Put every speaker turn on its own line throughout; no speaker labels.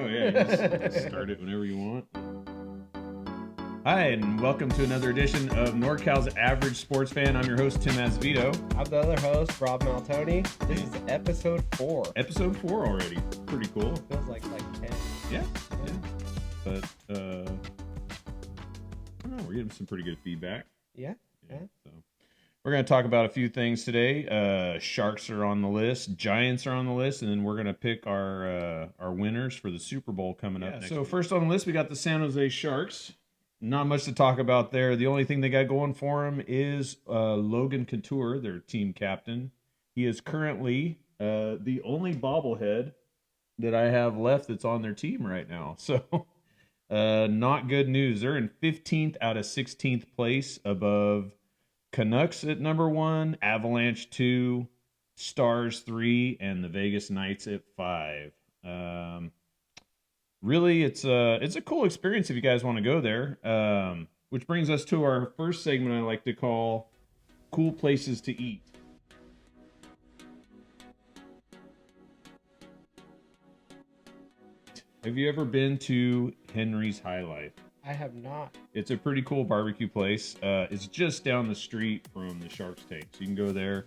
Oh yeah, you just start it whenever you want. Hi, and welcome to another edition of NorCal's Average Sports Fan. I'm your host, Tim Azvito.
I'm the other host, Rob Maltoni. This is episode 4.
Episode 4 already. Pretty cool.
Feels like 10.
Yeah. But, I don't know, we're getting some pretty good feedback.
Yeah.
So we're going to talk about a few things today. Sharks are on the list. Giants are on the list. And then we're going to pick our winners for the Super Bowl coming up next week. First on the list, we got the San Jose Sharks. Not much to talk about there. The only thing they got going for them is Logan Couture, their team captain. He is currently the only bobblehead that I have left that's on their team right now. So not good news. They're in 15th out of 16th place above Canucks at number 1, Avalanche 2, Stars 3, and the Vegas Knights at 5. Really, it's a cool experience if you guys want to go there. Which brings us to our first segment I like to call Cool Places to Eat. Have you ever been to Henry's High Life?
I have not.
It's a pretty cool barbecue place. It's just down the street from the Sharks tank, so you can go there.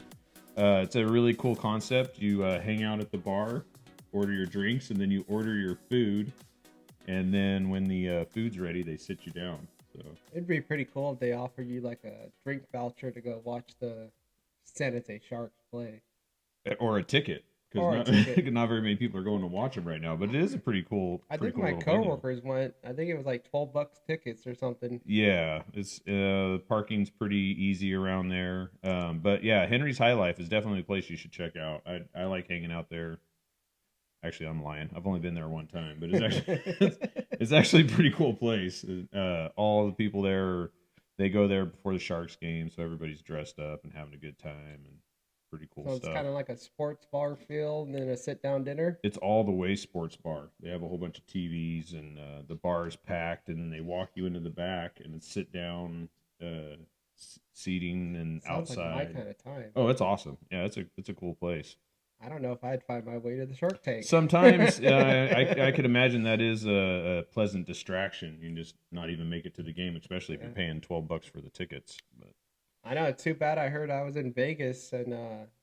It's a really cool concept. You hang out at the bar, order your drinks, and then you order your food, and then when the food's ready, they sit you down. So
It'd be pretty cool if they offered you like a drink voucher to go watch the San Jose Sharks play.
or a ticket,
Or a
because
ticket.
not very many people are going to watch them right now. But it is a pretty cool.
I
pretty
think
cool
my
little venue.
coworkers went. I think it was like $12 tickets or something.
Yeah, it's parking's pretty easy around there. But yeah, Henry's High Life is definitely a place you should check out. I like hanging out there. Actually, I'm lying. I've only been there one time, but it's actually it's actually a pretty cool place. All the people there, they go there before the Sharks game, so everybody's dressed up and having a good time and pretty cool
So it's
stuff.
kind of like a sports bar feel and then a sit-down dinner.
It's all the way sports bar. They have a whole bunch of TVs and the bar is packed, and then they walk you into the back and it's sit down seating and
Sounds
outside.
like my kind of time.
Oh, it's awesome. Yeah, it's a cool place.
I don't know if I'd find my way to the Shark Tank.
Sometimes I could imagine that is a pleasant distraction. You can just not even make it to the game, especially if you're paying $12 for the tickets. But
I know, it's too bad. I heard I was in Vegas and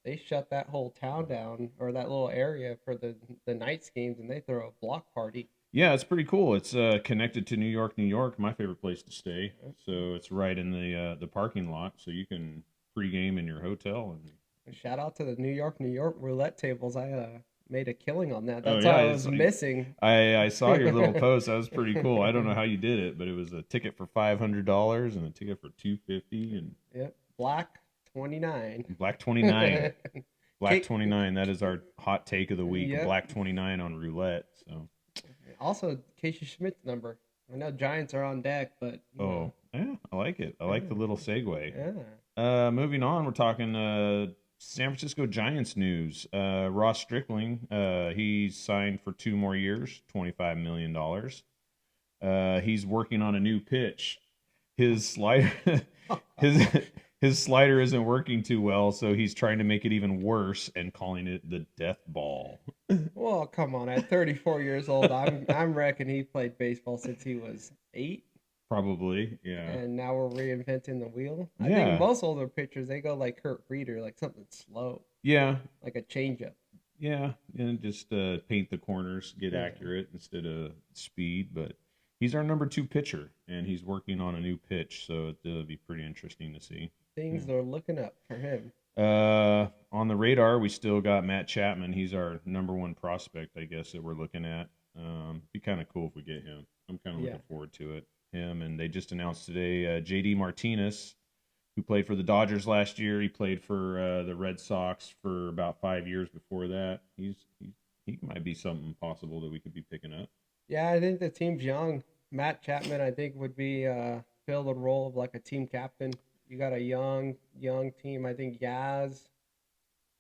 they shut that whole town down or that little area for the Knights games, and they throw a block party.
yeah, it's pretty cool. It's connected to New York, my favorite place to stay. So it's right in the parking lot, so you can pregame in your hotel. And
Shout out to the New York roulette tables. I made a killing on that.
Oh,
That's
yeah,
all I
it's
was
like-
missing.
I saw your little post. That was pretty cool. I don't know how you did it, but it was a ticket for $500 and a ticket for $250 and
Yep, black 29.
Black 29. Black
Cake-
29. That is our hot take of the week.
Yep.
Black 29 on roulette. So.
Also, Casey Schmidt's number. I know Giants are on deck, but you
Oh,
know,
yeah, I like it. I like the little segue.
yeah.
Moving on, we're talking San Francisco Giants news. Ross Strickling, he's signed for 2 more years, $25 million. He's working on a new pitch. His slider, his slider isn't working too well, so he's trying to make it even worse and calling it the death ball.
Well, come on. At 34 years old, I'm reckon he played baseball since he was 8.
Probably, yeah.
And now we're reinventing the wheel. I
Yeah.
think most older pitchers, they go like Kurt Reeder, like something slow,
Yeah,
like a changeup.
yeah, and just paint the corners, get
Yeah.
accurate instead of speed. But he's our number 2 pitcher, and he's working on a new pitch, so it'll be pretty interesting to see.
Things are looking up for him.
On the radar, we still got Matt Chapman. He's our number 1 prospect, I guess, that we're looking at. Be kind of cool if we get him. I'm kind of looking forward to it. Him, and they just announced today JD Martinez, who played for the Dodgers last year. He played for the Red Sox for about 5 years before that. He might be something possible that we could be picking up.
Yeah, I think the team's young. Matt Chapman, I think, would be fill the role of like a team captain. You got a young team. I think Yaz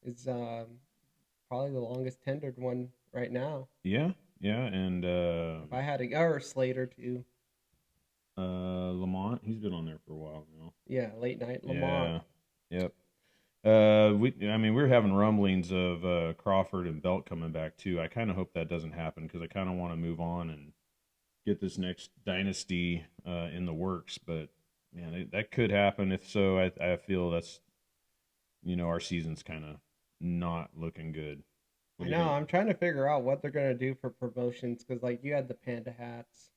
is probably the longest tenured one right now.
Yeah, and
If I had or Slater too.
Lamont, he's been on there for a while now.
Yeah, late night Lamont.
Yeah. Yep. We were having rumblings of Crawford and Belt coming back too. I kind of hope that doesn't happen because I kind of want to move on and get this next dynasty in the works. But man, that could happen. If so, I feel that's our season's kind of not looking good.
I know. I'm trying to figure out what they're gonna do for promotions because, like, you had the panda hats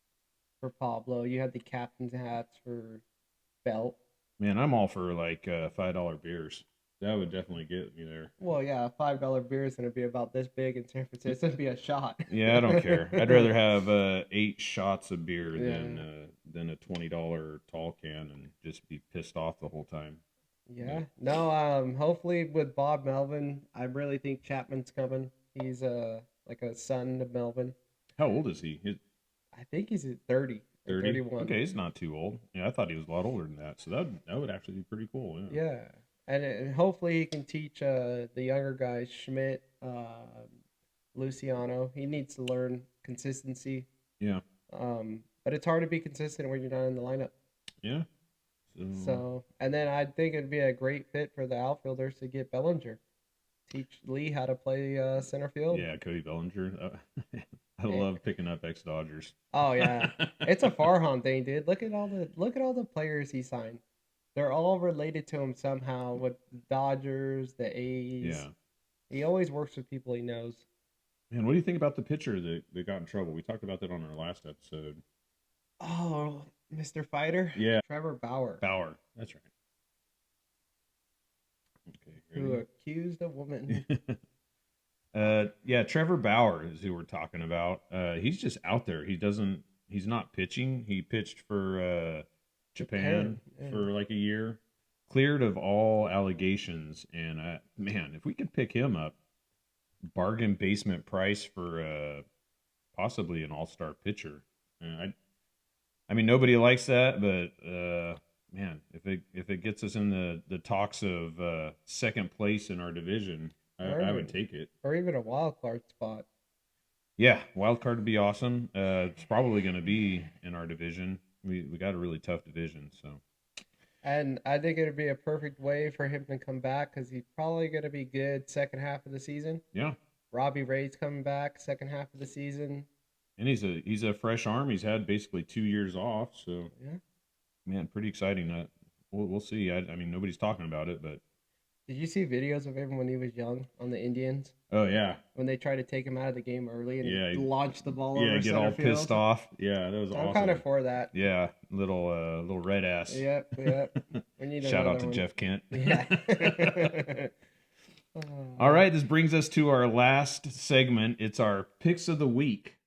for Pablo, you had the captain's hats for Belt.
Man, I'm all for like $5 beers. That would definitely get me there.
Well, yeah, $5 beer is gonna be about this big in San Francisco. It's gonna be a shot.
Yeah, I don't care. I'd rather have 8 shots of beer than a $20 tall can and just be pissed off the whole time.
Yeah. No, hopefully with Bob Melvin, I really think Chapman's coming. He's like a son to Melvin.
How old is he?
I think he's at 30.
30?
31.
Okay, he's not too old. Yeah, I thought he was a lot older than that. So that would actually be pretty cool. Yeah.
Yeah. And hopefully he can teach the younger guys, Schmidt, Luciano. He needs to learn consistency.
Yeah.
But it's hard to be consistent when you're not in the lineup.
Yeah.
So, and then I think it'd be a great fit for the outfielders to get Bellinger. Teach Lee how to play center field.
Yeah, Cody Bellinger. I love picking up ex-Dodgers.
Oh yeah, it's a Farhan thing, dude. Look at all the players he signed. They're all related to him somehow with the Dodgers, the A's. Yeah. He always works with people he knows.
Man, what do you think about the pitcher that got in trouble? We talked about that on our last episode.
Oh, Mr. Fighter?
Yeah.
Trevor Bauer.
Bauer, that's right.
Okay. Who accused a woman.
Yeah, Trevor Bauer is who we're talking about. He's just out there. He's not pitching. He pitched for Japan for like a year. Cleared of all allegations. And man, if we could pick him up, bargain basement price for possibly an all-star pitcher. I mean, nobody likes that, but man, if it gets us in the talks of second place in our division, I would take it.
Or even a wild card spot.
Yeah, wild card would be awesome. It's probably going to be in our division. We got a really tough division, so.
And I think it'd be a perfect way for him to come back because he's probably going to be good second half of the season.
Yeah.
Robbie Ray's coming back second half of the season.
And he's a fresh arm. He's had basically 2 years off, so
yeah,
man, pretty exciting. We'll see. I mean, nobody's talking about it, but
did you see videos of him when he was young on the Indians?
Oh yeah,
when they tried to take him out of the game early and he launched the ball.
Yeah,
over
get all
field.
Pissed off. Yeah, that was awesome.
I'm kind of for that.
Yeah, little red ass.
Yep. We need
shout out to
one.
Jeff Kent.
Yeah.
All right, this brings us to our last segment. It's our picks of the week.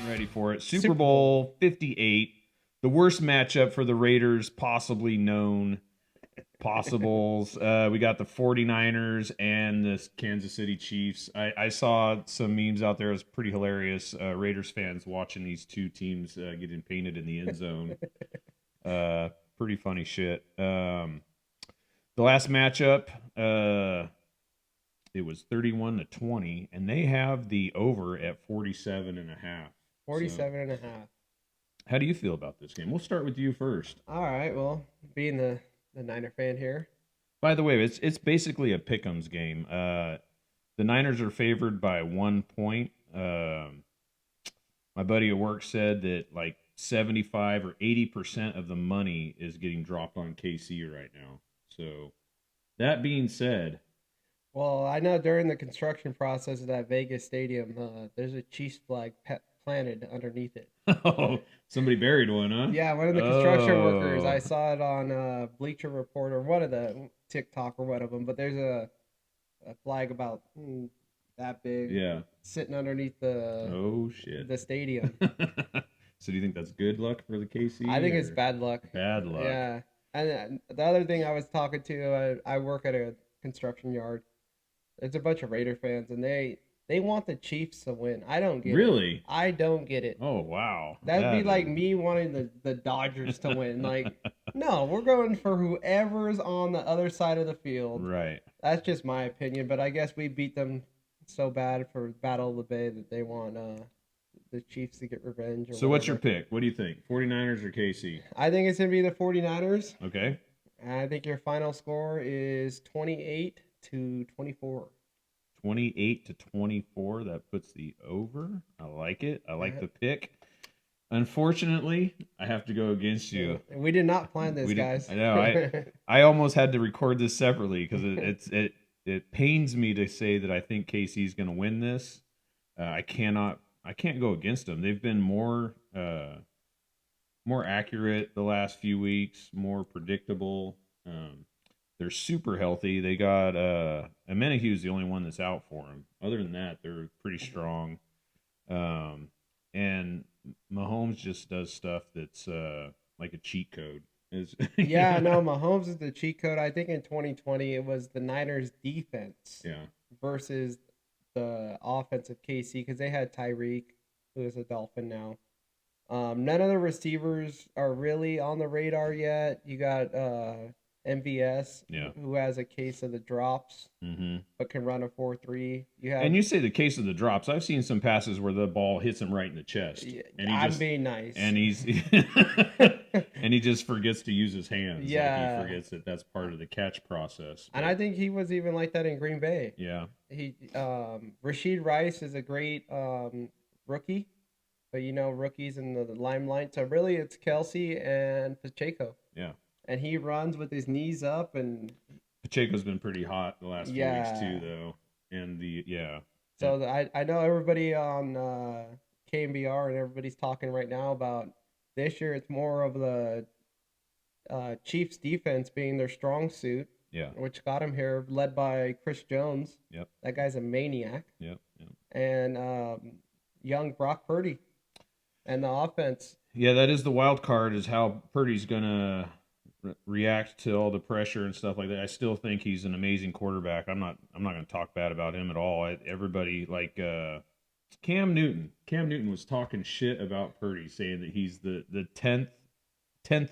Ready for it. Super Bowl 58. The worst matchup for the Raiders possibly known. Possibles. We got the 49ers and the Kansas City Chiefs. I saw some memes out there. It was pretty hilarious. Raiders fans watching these two teams getting painted in the end zone. Pretty funny shit. The last matchup, it was 31-20, and they have the over at 47.5.
47.5.
How do you feel about this game? We'll start with you first.
All right. Well, being the Niner fan here.
By the way, it's basically a pick'ems game. The Niners are favored by 1 point. My buddy at work said that like 75 or 80% of the money is getting dropped on KC right now. So that being said.
Well, I know during the construction process of that Vegas stadium, there's a Chiefs flag planted underneath it.
Oh, somebody buried one, huh?
Yeah, one of the construction workers. I saw it on Bleacher Report or one of the TikTok or one of them. But there's a flag about that big, sitting underneath the stadium.
So do you think that's good luck for the KC?
I think it's bad luck.
Bad luck.
Yeah, and the other thing I was talking to, I work at a construction yard. There's a bunch of Raider fans, and they want the Chiefs to win. I don't get it.
Really?
I don't get it.
Oh, wow.
That'd be like me wanting the Dodgers to win. Like, no, we're going for whoever's on the other side of the field.
Right.
That's just my opinion, but I guess we beat them so bad for Battle of the Bay that they want the Chiefs to get revenge.
So what's your pick? What do you think? 49ers or KC?
I think it's going to be the 49ers.
Okay.
I think your final score is 28-24.
28-24. That puts the over. I like it. I like the pick. Unfortunately, I have to go against you.
We did not plan this, guys.
I know. I almost had to record this separately because it pains me to say that I think KC is going to win this. I can't go against them. They've been more accurate the last few weeks, more predictable. They're super healthy. They got Amenahu's the only one that's out for them. Other than that, they're pretty strong. And Mahomes just does stuff that's like a cheat code.
Yeah, no, Mahomes is the cheat code. I think in 2020 it was the Niners defense versus the offense of KC because they had Tyreek, who is a Dolphin now. None of the receivers are really on the radar yet. You got MVS, who has a case of the drops, but can run a 4.3.
And you say the case of the drops. I've seen some passes where the ball hits him right in the chest. And
I'm being nice.
And and he just forgets to use his hands.
Yeah.
Like he forgets that that's part of the catch process.
And I think he was even like that in Green Bay.
Yeah.
Rashid Rice is a great rookie. But, rookies in the limelight. So, really, it's Kelsey and Pacheco.
Yeah.
And he runs with his knees up. And
Pacheco's been pretty hot the last few weeks, too, though. And
So, I know everybody on KMBR and everybody's talking right now about this year. It's more of the Chiefs defense being their strong suit.
Yeah.
Which got him here, led by Chris Jones.
Yep.
That guy's a maniac.
Yep.
And young Brock Purdy. And the offense.
Yeah, that is the wild card, is how Purdy's going to react to all the pressure and stuff like that. I still think he's an amazing quarterback. I'm not going to talk bad about him at all. Everybody like Cam Newton. Cam Newton was talking shit about Purdy, saying that he's the 10th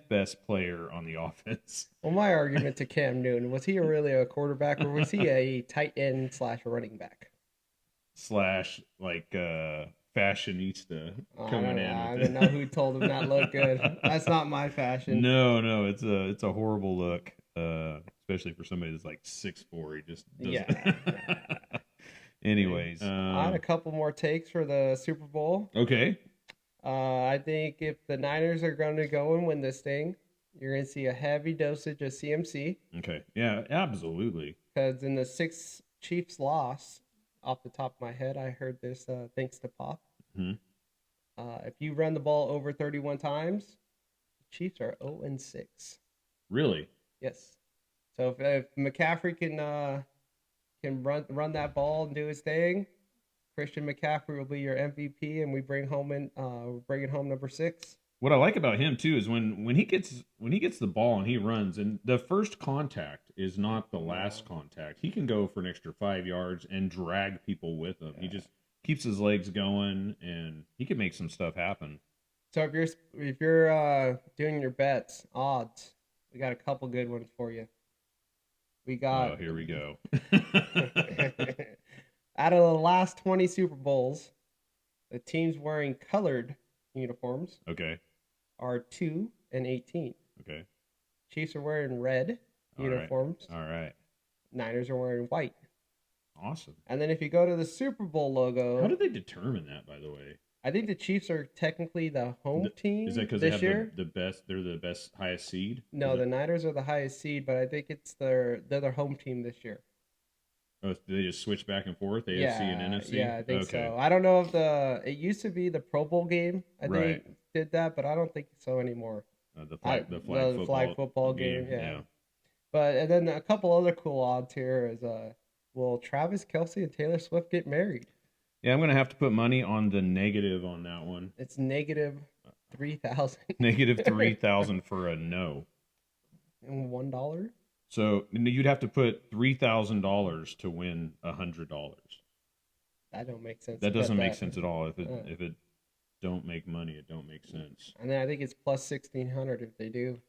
best player on the offense.
Well, my argument to Cam Newton, was he really a quarterback or was he a tight end / running back?
/ fashionista coming in.
I don't know who told him that looked good. That's not my fashion.
No, it's a horrible look, especially for somebody that's like 6'4". He just doesn't.
Yeah.
Anyways,
I had a couple more takes for the Super Bowl.
Okay.
I think if the Niners are going to go and win this thing, you're going to see a heavy dosage of CMC.
Okay. Yeah, absolutely.
Because in the 6 Chiefs loss, off the top of my head, I heard this thanks to Pop.
Mm-hmm.
If you run the ball over 31 times, the Chiefs are 0-6.
Really?
Yes. So if McCaffrey can run that ball and do his thing, Christian McCaffrey will be your MVP, and we bring home number 6.
What I like about him too is when he gets the ball and he runs, and the first contact is not the last contact. He can go for an extra 5 yards and drag people with him. Yeah. He just keeps his legs going, and he can make some stuff happen.
So if you're doing your bets, odds, we got a couple good ones for you. We got.
Oh, here we go.
Out of the last 20 Super Bowls, the teams wearing colored uniforms.
Okay.
Are 2-18.
Okay.
Chiefs are wearing red uniforms.
All right.
Niners are wearing white.
Awesome.
And then if you go to the Super Bowl logo,
how do they determine that? By the way,
I think the Chiefs are technically the home team.
Is that because they have the best? They're the best, highest seed.
No, the Niners are the highest seed, but I think they're their home team this year.
Oh, they just switch back and forth, AFC and NFC?
Yeah, I think so. I don't know if it used to be the Pro Bowl game. I think did that, but I don't think so anymore.
The flag
football game. Yeah. But and then a couple other cool odds here is will Travis Kelce and Taylor Swift get married?
Yeah, I'm gonna have to put money on the negative on that one.
It's -3,000.
-3,000 for a no.
And $1.
So you'd have to put $3,000 to win $100.
That don't make sense.
That doesn't make sense at all. If it don't make money, it don't make sense.
And then I think it's plus 1,600 if they do.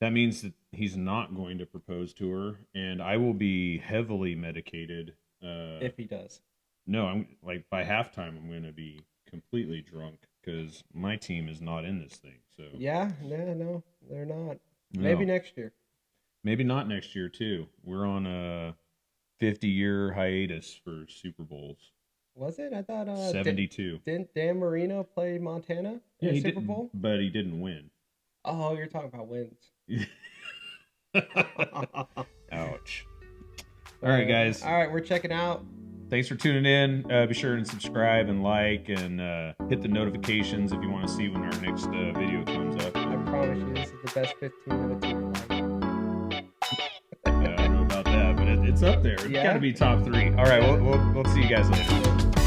That means that he's not going to propose to her, and I will be heavily medicated.
If he does.
No, I'm like by halftime I'm going to be completely drunk because my team is not in this thing. So
Yeah, no, they're not.
no.
Maybe next year.
Maybe not next year too. We're on a 50-year hiatus for Super Bowls.
Was it? I thought
72.
Didn't Dan Marino play Montana in the Super Bowl?
But he didn't win.
Oh, you're talking about wins.
Ouch. All right, guys.
All right, we're checking out.
Thanks for tuning in. Be sure to subscribe and like and hit the notifications if you want to see when our next video comes up.
I promise you, this is the best 15 minutes of your life.
I don't know about that, but it's up there. It's
Yeah?
got to be top 3. All right, we'll see you guys later.